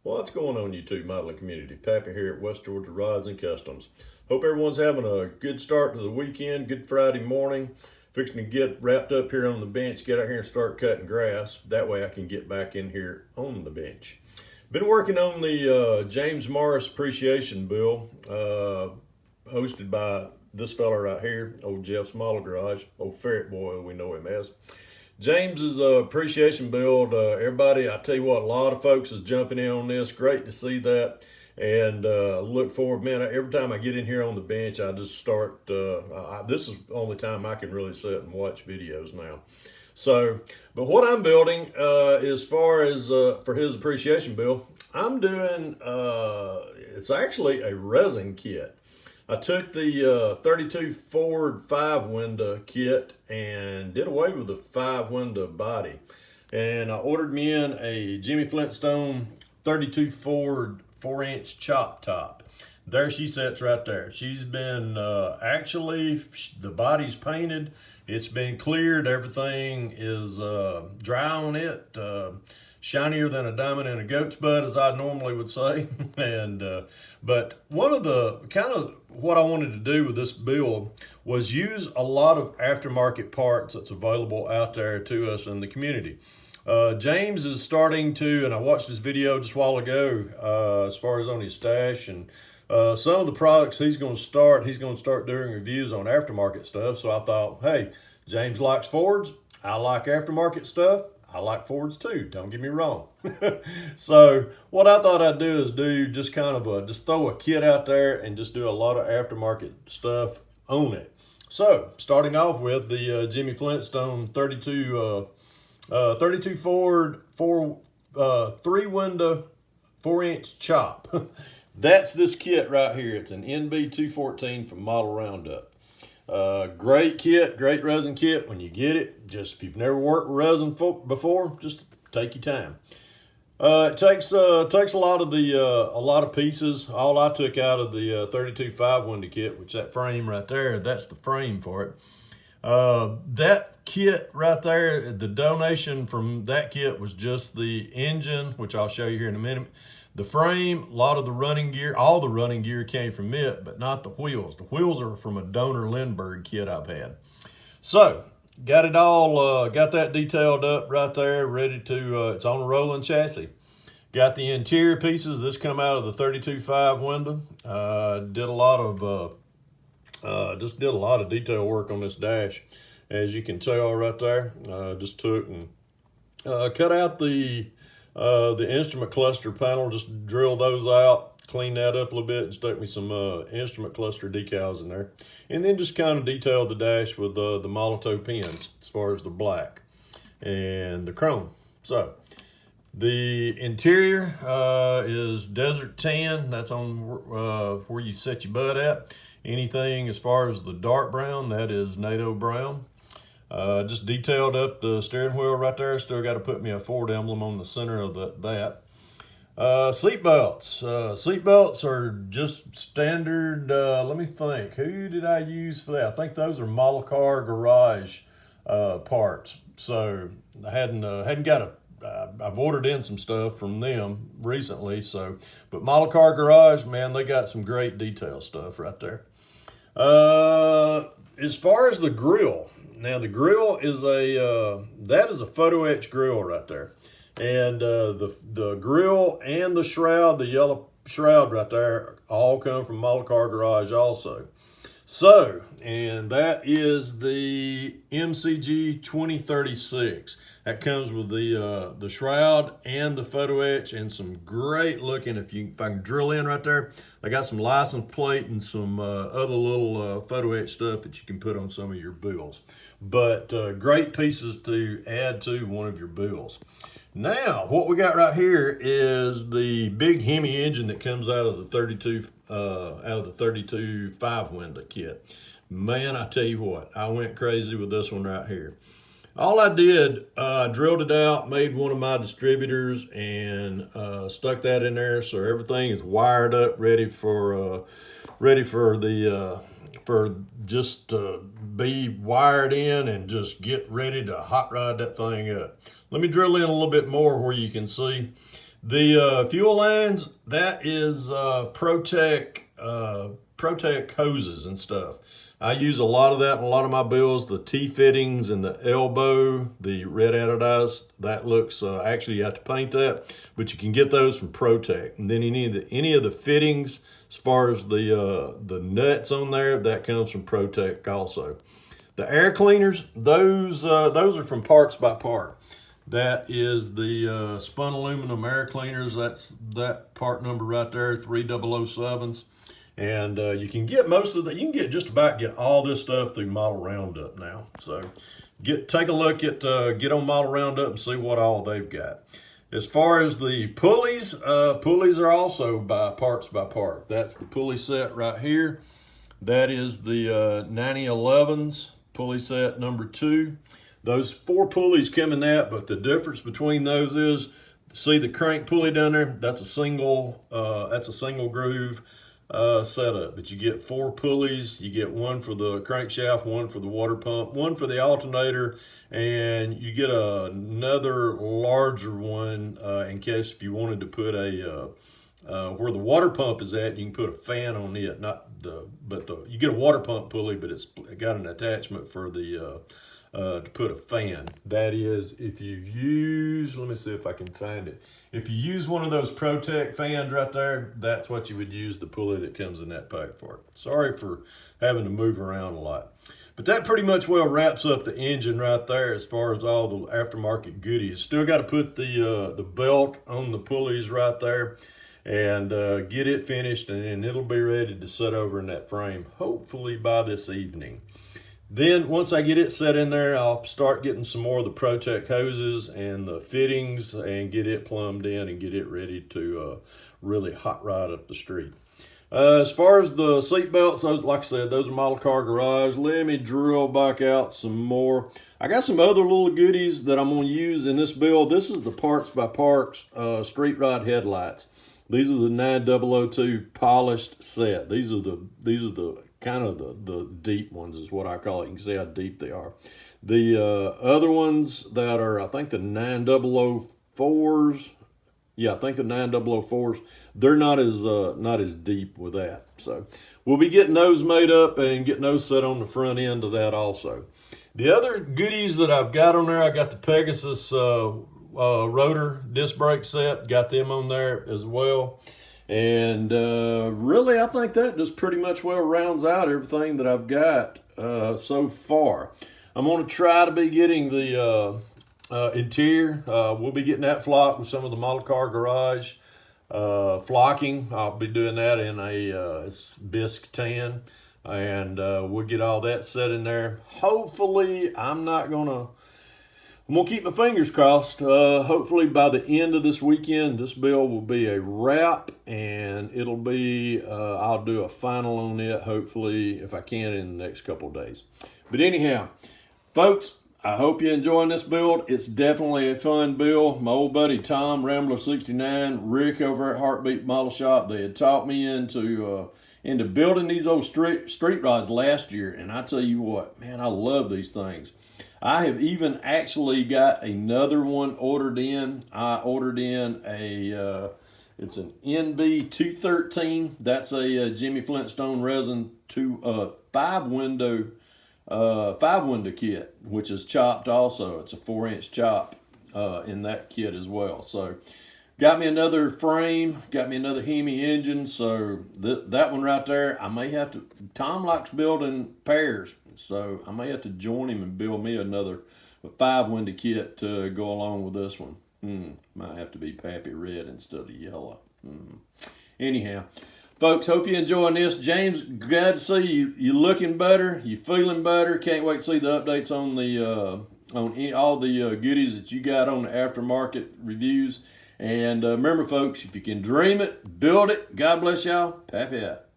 What's going on, YouTube modeling community? Pappy here at West Georgia Rods and Customs. Hope everyone's having a good start to the weekend, good Friday morning. Fixing to get wrapped up here on the bench, get out here and start cutting grass. That way I can get back in here on the bench. Been working on the James Morris Appreciation Bill, hosted by this fella right here, old Jeff's Model Garage, old Ferret Boy, we know him as. James's appreciation build, everybody, I tell you what, a lot of folks is jumping in on this. Great to see that. And look forward, man, every time I get in here on the bench, I just start, this is the only time I can really sit and watch videos now. So, but what I'm building, as far as for his appreciation bill, I'm doing, it's actually a resin kit. I took the 32 Ford 5-window kit and did away with the 5-window body. And I ordered me in a Jimmy Flintstone 32 Ford 4-inch chop top. There she sits right there. She's been, actually, the body's painted. It's been cleared. Everything is dry on it. Shinier than a diamond in a goat's butt, as I normally would say. And but one of the kind of what I wanted to do with this build was use a lot of aftermarket parts that's available out there to us in the community. James is starting to, and I watched this video just a while ago, as far as on his stash, and some of the products he's going to start doing reviews on aftermarket stuff. So I thought, hey, James likes Fords. I like aftermarket stuff. I like Fords too, don't get me wrong. So what I thought I'd do is do just kind of just throw a kit out there and just do a lot of aftermarket stuff on it. So starting off with the Jimmy Flintstone 32 Ford 3-window 4-inch chop. That's this kit right here. It's an NB214 from Model Roundup. Great kit, great resin kit. When you get it, just if you've never worked with resin before, just take your time. It takes a lot of pieces. All I took out of the 32 5-window kit, which that frame right there, that's the frame for it. That kit right there, the donation from that kit was just the engine, which I'll show you here in a minute. The frame, a lot of the running gear, all the running gear came from it, but not the wheels. The wheels are from a Donor Lindbergh kit I've had. So, got it all, got that detailed up right there, ready to, it's on a rolling chassis. Got the interior pieces. This come out of the 32 5-window. Did a lot of, just did a lot of detail work on this dash. As you can tell right there, just took and cut out the instrument cluster panel, just drill those out, clean that up a little bit, and stuck me some instrument cluster decals in there. And then just kind of detailed the dash with the Molotow pins as far as the black and the chrome. So the interior is Desert Tan. That's on where you set your butt at. Anything as far as the dark brown, that is NATO brown. Just detailed up the steering wheel right there. Still got to put me a Ford emblem on the center of that. Seat belts. Seat belts are just standard. Let me think. Who did I use for that? I think those are Model Car Garage parts. So I hadn't got a. I've ordered in some stuff from them recently. So, but Model Car Garage, man, they got some great detail stuff right there. As far as the grill. Now the grill is that is a photo etch grill right there, and the grill and the shroud, the yellow shroud right there, all come from Model Car Garage also. So, and that is the MCG 2036. That comes with the shroud and the photo etch and some great looking. If I can drill in right there, I got some license plate and some other little photo etch stuff that you can put on some of your bills. But great pieces to add to one of your bills. Now, what we got right here is the big Hemi engine that comes out of the 32 5-window kit. Man, I tell you what, I went crazy with this one right here. All I did, drilled it out, made one of my distributors, and stuck that in there so everything is wired up, ready for just to be wired in and just get ready to hot rod that thing up. Let me drill in a little bit more where you can see. The fuel lines, that is Protec hoses and stuff. I use a lot of that in a lot of my builds. The T-fittings and the elbow, the red anodized, that looks, actually you have to paint that, but you can get those from Protec. And then any of the fittings, as far as the nuts on there, that comes from Protec also. The air cleaners, those are from Parts by Part. That is the spun aluminum air cleaners. That's that part number right there, 3007s. And you can get most of that. You can get all this stuff through Model Roundup now. So take a look at get on Model Roundup and see what all they've got. As far as the pulleys, pulleys are also by Parts by Part. That's the pulley set right here. That is the 9011s pulley set number 2. Those 4 pulleys come in that, but the difference between those is, see the crank pulley down there? That's a single groove setup. But you get 4 pulleys. You get one for the crankshaft, one for the water pump, one for the alternator, and you get another larger one in case if you wanted to put a where the water pump is at, you can put a fan on it. You get a water pump pulley, but it's got an attachment for the to put a fan. That is, if you use, let me see if I can find it. If you use one of those Protec fans right there, that's what you would use the pulley that comes in that pack for. Sorry for having to move around a lot. But that pretty much well wraps up the engine right there as far as all the aftermarket goodies. Still got to put the belt on the pulleys right there and get it finished, and then it'll be ready to set over in that frame, hopefully by this evening. Then once I get it set in there, I'll start getting some more of the Protec hoses and the fittings and get it plumbed in and get it ready to really hot rod up the street. As far as the seat belts, like I said, those are Model Car Garage. Let me drill back out some more. I got some other little goodies that I'm going to use in this build. This is the Parts by Parts street rod headlights. These are the 9002 polished set. These are the kind of the deep ones is what I call it. You can see how deep they are. The other ones that are, I think the 9004s, yeah, I think the 9004s, they're not as deep with that. So we'll be getting those made up and getting those set on the front end of that also. The other goodies that I've got on there, I got the Pegasus rotor disc brake set, got them on there as well. And really, I think that just pretty much well rounds out everything that I've got so far. I'm going to try to be getting the interior. We'll be getting that flocked with some of the Model Car Garage flocking. I'll be doing that in a bisque tan. And we'll get all that set in there. Hopefully, I'm going to keep my fingers crossed. Hopefully by the end of this weekend, this build will be a wrap, and it'll be, I'll do a final on it, hopefully, if I can, in the next couple of days. But anyhow, folks, I hope you're enjoying this build. It's definitely a fun build. My old buddy Tom, Rambler69, Rick over at Heartbeat Model Shop, they had taught me into building these old street rods last year, and I tell you what, man, I love these things. I have even actually got another one ordered in. I ordered in it's an NB213. That's a Jimmy Flintstone resin 5-window kit, which is chopped also. It's a 4-inch chop in that kit as well. So got me another frame, got me another Hemi engine. So that one right there, I may have to, Tom likes building pairs. So I may have to join him and build me another 5-window kit to go along with this one. Might have to be Pappy Red instead of yellow. Anyhow, folks, hope you're enjoying this. James, glad to see you. You're looking better. You're feeling better. Can't wait to see the updates on the all the goodies that you got on the aftermarket reviews. And remember, folks, if you can dream it, build it. God bless y'all. Pappy out.